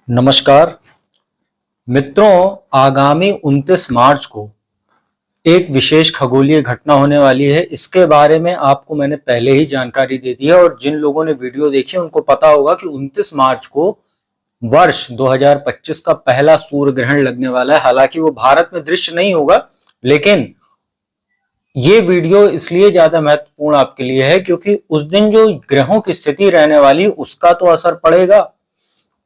नमस्कार मित्रों, आगामी 29 मार्च को एक विशेष खगोलीय घटना होने वाली है। इसके बारे में आपको मैंने पहले ही जानकारी दे दी है और जिन लोगों ने वीडियो देखी उनको पता होगा कि 29 मार्च को वर्ष 2025 का पहला सूर्य ग्रहण लगने वाला है। हालांकि वो भारत में दृश्य नहीं होगा, लेकिन ये वीडियो इसलिए ज्यादा महत्वपूर्ण आपके लिए है क्योंकि उस दिन जो ग्रहों की स्थिति रहने वाली उसका तो असर पड़ेगा।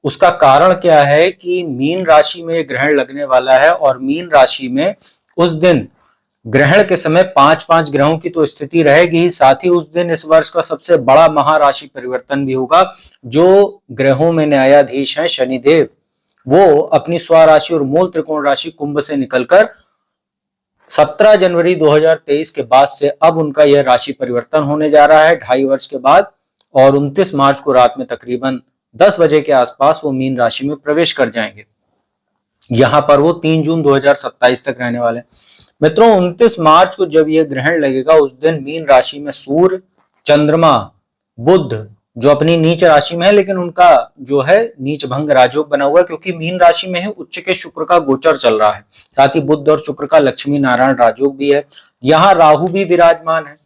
उसका कारण क्या है कि मीन राशि में ग्रहण लगने वाला है और मीन राशि में उस दिन ग्रहण के समय पांच पांच ग्रहों की तो स्थिति रहेगी ही, साथ ही उस दिन इस वर्ष का सबसे बड़ा महाराशि परिवर्तन भी होगा। जो ग्रहों में न्यायाधीश हैं शनिदेव, वो अपनी स्वराशि और मूल त्रिकोण राशि कुंभ से निकलकर 17 जनवरी 2023 के बाद से अब उनका यह राशि परिवर्तन होने जा रहा है 2.5 वर्ष के बाद। और 29 मार्च को रात में तकरीबन 10 बजे के आसपास वो मीन राशि में प्रवेश कर जाएंगे। यहां पर वो 3 जून 2027 तक रहने वाले हैं। मित्रों, 29 मार्च को जब ये ग्रहण लगेगा उस दिन मीन राशि में सूर्य, चंद्रमा, बुध जो अपनी नीच राशि में है, लेकिन उनका जो है नीच भंग राजयोग बना हुआ है क्योंकि मीन राशि में है उच्च के शुक्र का गोचर चल रहा है। साथ ही बुध और शुक्र का लक्ष्मी नारायण राजयोग भी है। यहाँ राहु भी विराजमान है।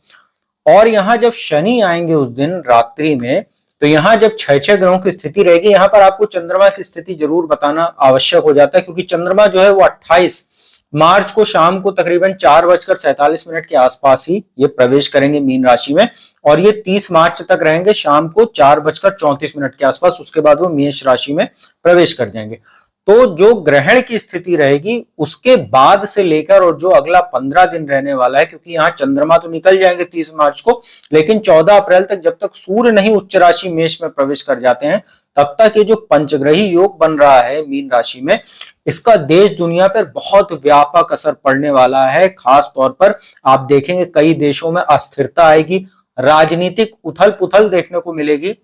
और यहाँ जब शनि आएंगे उस दिन रात्रि में, तो यहाँ जब छह ग्रहों की स्थिति रहेगी, यहाँ पर आपको चंद्रमा की स्थिति जरूर बताना आवश्यक हो जाता है क्योंकि चंद्रमा जो है वो 28 मार्च को शाम को तकरीबन 4:47 के आसपास ही ये प्रवेश करेंगे मीन राशि में और ये 30 मार्च तक रहेंगे शाम को 4:34 के आसपास। उसके बाद वो मेष राशि में प्रवेश कर जाएंगे। तो जो ग्रहण की स्थिति रहेगी उसके बाद से लेकर और जो अगला 15 दिन रहने वाला है, क्योंकि यहाँ चंद्रमा तो निकल जाएंगे 30 मार्च को, लेकिन 14 अप्रैल तक जब तक सूर्य नहीं उच्च राशि मेष में प्रवेश कर जाते हैं तब तक ये जो पंचग्रही योग बन रहा है मीन राशि में, इसका देश दुनिया पर बहुत व्यापक असर पड़ने वाला है। खास तौर पर आप देखेंगे कई देशों में अस्थिरता आएगी, राजनीतिक उथल पुथल देखने को मिलेगी,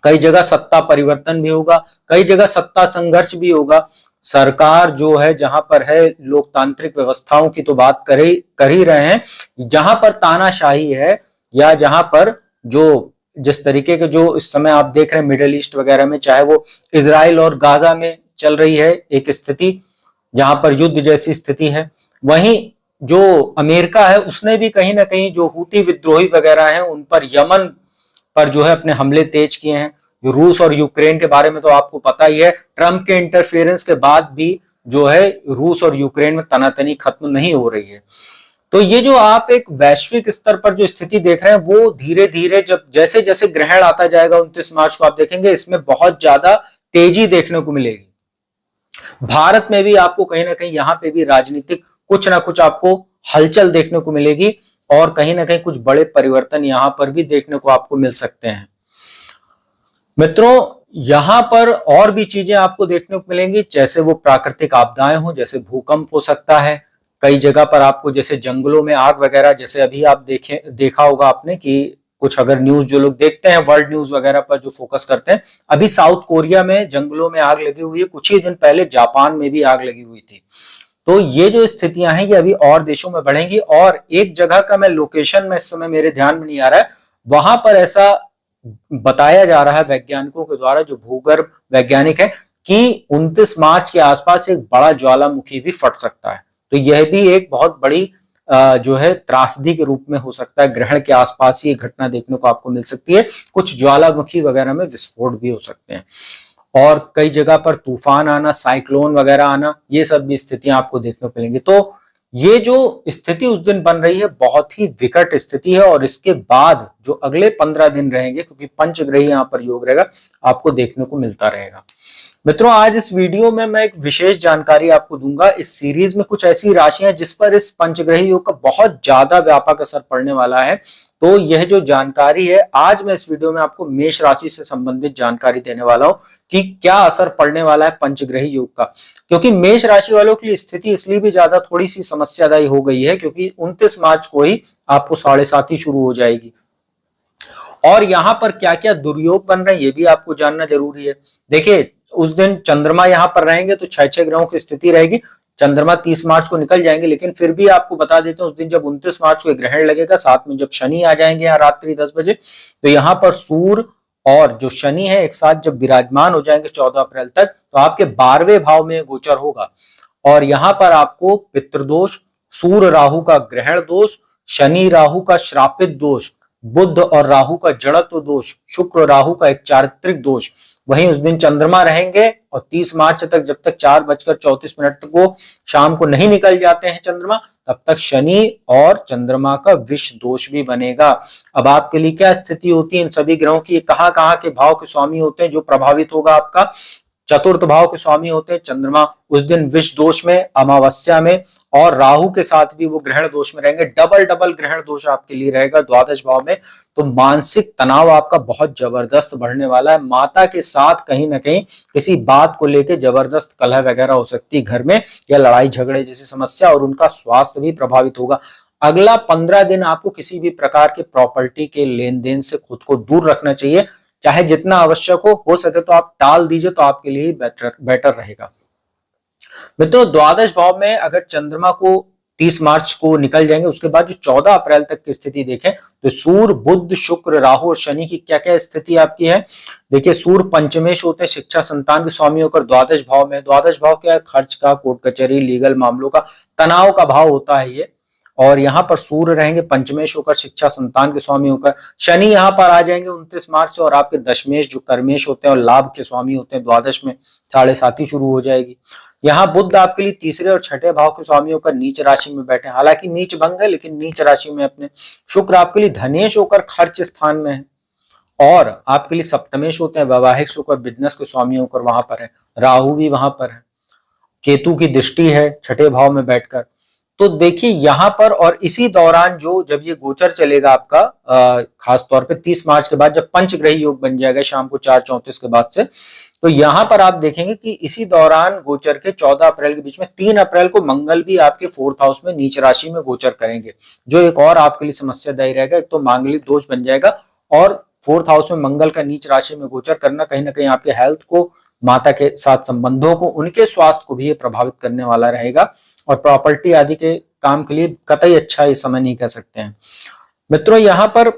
कई जगह सत्ता परिवर्तन भी होगा, कई जगह सत्ता संघर्ष भी होगा। सरकार जो है जहां पर है लोकतांत्रिक व्यवस्थाओं की तो बात कर ही रहे हैं, जहां पर तानाशाही है या जहां पर जो जिस तरीके के जो इस समय आप देख रहे हैं मिडिल ईस्ट वगैरह में, चाहे वो इजराइल और गाजा में चल रही है एक स्थिति जहां पर युद्ध जैसी स्थिति है, वहीं जो अमेरिका है उसने भी कहीं ना कहीं जो हूती विद्रोही वगैरह हैं उन पर यमन पर जो है अपने हमले तेज किए हैं। रूस और यूक्रेन के बारे में तो आपको पता ही है, ट्रंप के इंटरफेरेंस के बाद भी जो है रूस और यूक्रेन में तनातनी खत्म नहीं हो रही है। तो ये जो आप एक वैश्विक स्तर पर जो स्थिति देख रहे हैं वो धीरे धीरे जब जैसे जैसे ग्रहण आता जाएगा 29 मार्च को आप देखेंगे इसमें बहुत ज्यादा तेजी देखने को मिलेगी। भारत में भी आपको कहीं ना कहीं यहाँ पे भी राजनीतिक कुछ ना कुछ आपको हलचल देखने को मिलेगी और कहीं ना कहीं कुछ बड़े परिवर्तन यहां पर भी देखने को आपको मिल सकते हैं। मित्रों, यहां पर और भी चीजें आपको देखने को मिलेंगी, जैसे वो प्राकृतिक आपदाएं हो, जैसे भूकंप हो सकता है कई जगह पर आपको, जैसे जंगलों में आग वगैरह, जैसे अभी आप देखा होगा आपने कि कुछ अगर न्यूज जो लोग देखते हैं वर्ल्ड न्यूज वगैरह पर जो फोकस करते हैं, अभी साउथ कोरिया में जंगलों में आग लगी हुई है, कुछ ही दिन पहले जापान में भी आग लगी हुई थी। तो ये जो स्थितियां हैं ये अभी और देशों में बढ़ेंगी। और एक जगह का मैं लोकेशन में इस समय मेरे ध्यान में नहीं आ रहा है, वहां पर ऐसा बताया जा रहा है वैज्ञानिकों के द्वारा, जो भूगर्भ वैज्ञानिक है, कि 29 मार्च के आसपास एक बड़ा ज्वालामुखी भी फट सकता है। तो यह भी एक बहुत बड़ी जो है त्रासदी के रूप में हो सकता है। ग्रहण के आसपास ही घटना देखने को आपको मिल सकती है, कुछ ज्वालामुखी वगैरह में विस्फोट भी हो सकते हैं और कई जगह पर तूफान आना, साइक्लोन वगैरह आना, ये सब भी स्थितियां आपको देखने को मिलेंगी। तो ये जो स्थिति उस दिन बन रही है बहुत ही विकट स्थिति है और इसके बाद जो अगले 15 दिन रहेंगे, क्योंकि पंचग्रही यहाँ पर योग रहेगा, आपको देखने को मिलता रहेगा। मित्रों, आज इस वीडियो में मैं एक विशेष जानकारी आपको दूंगा। इस सीरीज में कुछ ऐसी राशियां जिस पर इस पंचग्रही योग का बहुत ज्यादा व्यापक असर पड़ने वाला है। तो यह जो जानकारी है आज मैं इस वीडियो में आपको मेष राशि से संबंधित जानकारी देने वाला हूं कि क्या असर पड़ने वाला है पंचग्रही योग का। क्योंकि मेष राशि वालों की स्थिति इसलिए भी ज्यादा थोड़ी सी समस्यादायी हो गई है क्योंकि 29 मार्च को ही आपको 7.5 शुरू हो जाएगी और यहाँ पर क्या क्या दुर्योग बन रहे हैं ये भी आपको जानना जरूरी है। देखिए, उस दिन चंद्रमा यहाँ पर रहेंगे तो छह ग्रहों की स्थिति रहेगी। चंद्रमा 30 मार्च को निकल जाएंगे, लेकिन फिर भी आपको बता देते हैं उस दिन जब 29 मार्च को ग्रहण लगेगा, साथ में जब शनि आ जाएंगे यहाँ रात्रि 10 बजे, तो यहाँ पर सूर्य और जो शनि है एक साथ जब विराजमान हो जाएंगे 14 अप्रैल तक, तो आपके 12वें भाव में गोचर होगा। और यहां पर आपको पितृदोष, सूर्य राहु का ग्रहण दोष, शनि राहु का श्रापित दोष, बुध और राहु का जड़त्व दोष, शुक्र राहु का एक चारित्रिक दोष, वहीं उस दिन चंद्रमा रहेंगे और 30 मार्च तक, जब तक 4:34 तक वो शाम को नहीं निकल जाते हैं चंद्रमा, तब तक शनि और चंद्रमा का विष दोष भी बनेगा। अब आपके लिए क्या स्थिति होती है इन सभी ग्रहों की, कहाँ कहाँ के भाव के स्वामी होते हैं जो प्रभावित होगा आपका? चतुर्थ भाव के स्वामी होते हैं चंद्रमा, उस दिन विष दोष में, अमावस्या में, और राहु के साथ भी वो ग्रहण दोष में रहेंगे। डबल डबल ग्रहण दोष आपके लिए रहेगा द्वादश भाव में। तो मानसिक तनाव आपका बहुत जबरदस्त बढ़ने वाला है। माता के साथ कहीं ना कहीं किसी बात को लेकर जबरदस्त कलह वगैरह हो सकती है घर में, या लड़ाई झगड़े जैसी समस्या, और उनका स्वास्थ्य भी प्रभावित होगा। अगला 15 दिन आपको किसी भी प्रकार के प्रॉपर्टी के लेन देन से खुद को दूर रखना चाहिए, चाहे जितना आवश्यक हो सके तो आप टाल दीजिए, तो आपके लिए बेटर रहेगा। मित्रों, द्वादश भाव में अगर चंद्रमा को 30 मार्च को निकल जाएंगे, उसके बाद जो 14 अप्रैल तक की स्थिति देखें तो सूर्य, बुध, शुक्र, राहु और शनि की क्या क्या स्थिति आपकी है। देखिए, सूर्य पंचमेश होते हैं, शिक्षा संतान के स्वामी होकर द्वादश भाव में। द्वादश भाव क्या है? खर्च का, कोर्ट कचहरी, लीगल मामलों का, तनाव का भाव होता है ये। और यहाँ पर सूर्य रहेंगे पंचमेश होकर, शिक्षा संतान के स्वामी होकर। शनि यहाँ पर आ जाएंगे 29 मार्च से, और आपके दशमेश जो कर्मेश होते हैं और लाभ के स्वामी होते हैं द्वादश में, 7.5 शुरू हो जाएगी। यहाँ बुध आपके लिए तीसरे और छठे भाव के स्वामी होकर नीच राशि में बैठे, हालांकि नीच भंग है लेकिन नीच राशि में अपने। शुक्र आपके लिए धनेश होकर खर्च स्थान में है, और आपके लिए सप्तमेश होते हैं, वैवाहिक होकर बिजनेस के स्वामी होकर वहां पर है। राहु भी वहां पर है, केतु की दृष्टि है छठे भाव में बैठकर। तो देखिए यहाँ पर, और इसी दौरान जब ये गोचर चलेगा आपका, खास तौर पे 30 मार्च के बाद जब पंचग्रही योग बन जाएगा शाम को 4:34 के बाद से, तो यहाँ पर आप देखेंगे कि इसी दौरान गोचर के 14 अप्रैल के बीच में 3 अप्रैल को मंगल भी आपके 4th हाउस में नीच राशि में गोचर करेंगे, जो एक और आपके लिए समस्यादायी रहेगा। एक तो मांगलिक दोष बन जाएगा, और 4th हाउस में मंगल का नीच राशि में गोचर करना कहीं ना कहीं आपके हेल्थ को, माता के साथ संबंधों को, उनके स्वास्थ्य को भी ये प्रभावित करने वाला रहेगा, और प्रॉपर्टी आदि के काम के लिए कतई अच्छा ये समय नहीं कह सकते हैं। मित्रों, यहाँ पर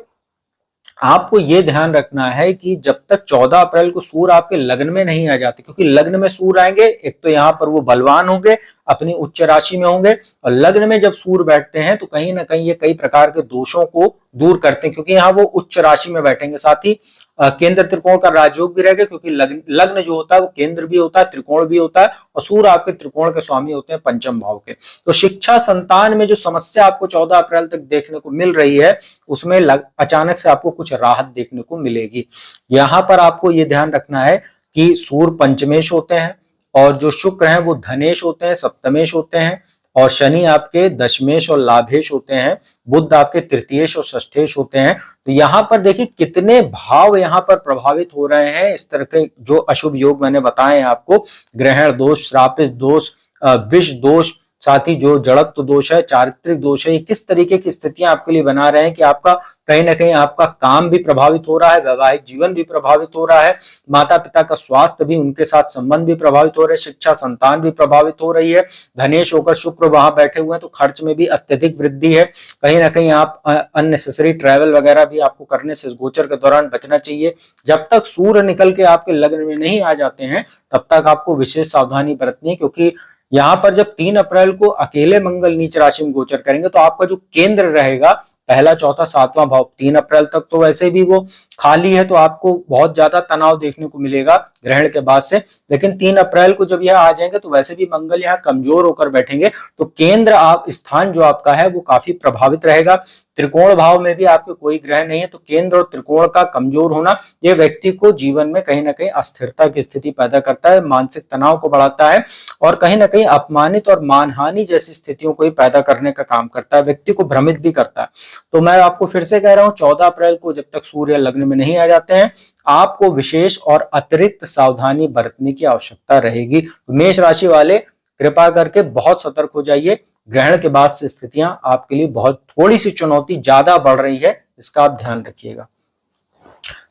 आपको ये ध्यान रखना है कि जब तक 14 अप्रैल को सूर्य आपके लग्न में नहीं आ जाते, क्योंकि लग्न में सूर्य आएंगे, एक तो यहाँ पर वो बलवान होंगे, अपनी उच्च राशि में होंगे, और लग्न में जब सूर्य बैठते हैं तो कहीं ना कहीं ये कई प्रकार के दोषों को दूर करते हैं, क्योंकि यहाँ वो उच्च राशि में बैठेंगे। साथ ही केंद्र त्रिकोण का राजयोग भी रहेगा, क्योंकि लग्न जो होता है वो केंद्र भी होता है, त्रिकोण भी होता है, और सूर्य आपके त्रिकोण के स्वामी होते हैं पंचम भाव के। तो शिक्षा संतान में जो समस्या आपको 14 अप्रैल तक देखने को मिल रही है, उसमें अचानक से आपको कुछ राहत देखने को मिलेगी। यहाँ पर आपको ये ध्यान रखना है कि सूर्य पंचमेश होते हैं, और जो शुक्र हैं वो धनेश होते हैं, सप्तमेश होते हैं, और शनि आपके दशमेश और लाभेश होते हैं, बुध आपके तृतीयेश और षष्ठेश होते हैं। तो यहाँ पर देखिए कितने भाव यहाँ पर प्रभावित हो रहे हैं। इस तरह के जो अशुभ योग मैंने बताए हैं आपको, ग्रहण दोष, श्रापित दोष, विष दोष, साथ ही जो जड़त्व दोष है, चारित्रिक दोष है, ये किस तरीके की स्थितियां आपके लिए बना रहे हैं कि आपका कहीं ना कहीं आपका काम भी प्रभावित हो रहा है, वैवाहिक जीवन भी प्रभावित हो रहा है, माता पिता का स्वास्थ्य भी, उनके साथ संबंध भी प्रभावित हो रहे हैं, शिक्षा संतान भी प्रभावित हो रही है। धनेश होकर शुक्र वहां बैठे हुए हैं, तो खर्च में भी अत्यधिक वृद्धि है। कहीं ना कहीं आप अननेसेसरी ट्रैवल वगैरह भी आपको करने से इस गोचर के दौरान बचना चाहिए। जब तक सूर्य निकल के आपके लग्न में नहीं आ जाते हैं, तब तक आपको विशेष सावधानी बरतनी है, क्योंकि यहाँ पर जब 3 अप्रैल को अकेले मंगल नीच राशि में गोचर करेंगे, तो आपका जो केंद्र रहेगा, पहला, चौथा, सातवां भाव, 3 अप्रैल तक तो वैसे भी वो खाली है, तो आपको बहुत ज्यादा तनाव देखने को मिलेगा ग्रहण के बाद से। लेकिन 3 अप्रैल को जब यह आ जाएंगे तो वैसे भी मंगल यहाँ कमजोर होकर बैठेंगे, तो केंद्र स्थान जो आपका है वो काफी प्रभावित रहेगा। त्रिकोण भाव में भी आपके कोई ग्रह नहीं है, तो केंद्र और त्रिकोण का कमजोर होना ये व्यक्ति को जीवन में कहीं ना कहीं अस्थिरता की स्थिति पैदा करता है, मानसिक तनाव को बढ़ाता है, और कहीं ना कहीं अपमानित और मानहानि जैसी स्थितियों को ही पैदा करने का काम करता है, व्यक्ति को भ्रमित भी करता है। तो मैं आपको फिर से कह रहा हूं, 14 अप्रैल को जब तक सूर्य लग्न में नहीं आ जाते हैं, आपको विशेष और अतिरिक्त सावधानी बरतने की आवश्यकता रहेगी। मेष राशि वाले कृपा करके बहुत सतर्क हो जाइए। ग्रहण के बाद से स्थितियां आपके लिए बहुत, थोड़ी सी चुनौती ज्यादा बढ़ रही है, इसका आप ध्यान रखिएगा।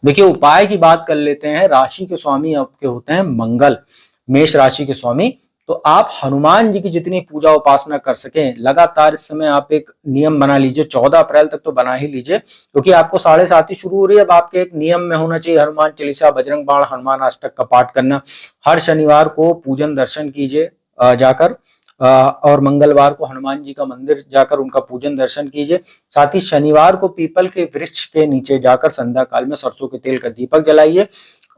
देखिए, उपाय की बात कर लेते हैं। राशि के स्वामी आपके होते हैं मंगल, मेष राशि के स्वामी, तो आप हनुमान जी की जितनी पूजा उपासना कर सकें लगातार इस समय आप एक नियम बना लीजिए। 14 अप्रैल तक तो बना ही लीजिए, क्योंकि आपको 7:30 ही शुरू हो रही है। अब आपके एक नियम में होना चाहिए हनुमान चालीसा, बजरंग बाण, हनुमान अष्टक का पाठ करना। हर शनिवार को पूजन दर्शन कीजिए जाकर, और मंगलवार को हनुमान जी का मंदिर जाकर उनका पूजन दर्शन कीजिए। साथ ही शनिवार को पीपल के वृक्ष के नीचे जाकर संध्या काल में सरसों के तेल का दीपक जलाइए,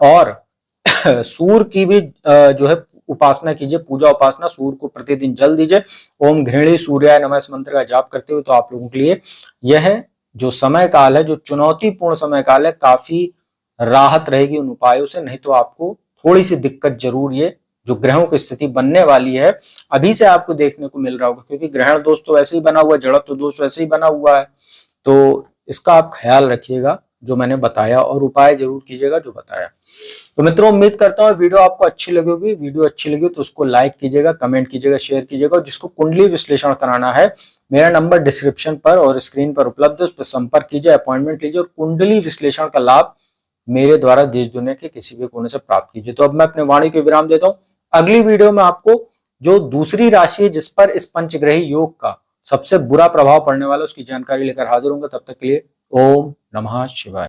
और सूर्य की भी जो है उपासना कीजिए, पूजा उपासना। सूर्य को प्रतिदिन जल दीजिए। ओम घृणी सूर्याय नमः इस मंत्र का जाप करते हुए तो आप लोगों के लिए यह जो समय काल है, जो चुनौतीपूर्ण समय काल है, काफी राहत रहेगी उन उपायों से। नहीं तो आपको थोड़ी सी दिक्कत जरूर ये जो ग्रहों की स्थिति बनने वाली है अभी से आपको देखने को मिल रहा होगा, क्योंकि ग्रहण दोष तो वैसे ही बना हुआ है, जड़त्व दोष वैसे ही बना हुआ है। तो इसका आप ख्याल रखिएगा जो मैंने बताया, और उपाय जरूर कीजिएगा जो बताया। तो मित्रों, उम्मीद करता हूँ वीडियो आपको अच्छी लगी होगी। वीडियो अच्छी लगी तो उसको लाइक कीजिएगा, कमेंट कीजिएगा, शेयर कीजिएगा। और जिसको कुंडली विश्लेषण कराना है, मेरा नंबर डिस्क्रिप्शन पर और स्क्रीन पर उपलब्ध है, उस पर संपर्क कीजिए, अपॉइंटमेंट लीजिए और कुंडली विश्लेषण का लाभ मेरे द्वारा देश दुनिया के किसी भी कोने से प्राप्त कीजिए। तो अब मैं अपने वाणी को विराम देता हूँ। अगली वीडियो में आपको जो दूसरी राशि है जिस पर इस पंचग्रही योग का सबसे बुरा प्रभाव पड़ने वाला है, उसकी जानकारी लेकर हाजिर होंगे। तब तक के लिए ओम नमः शिवाय।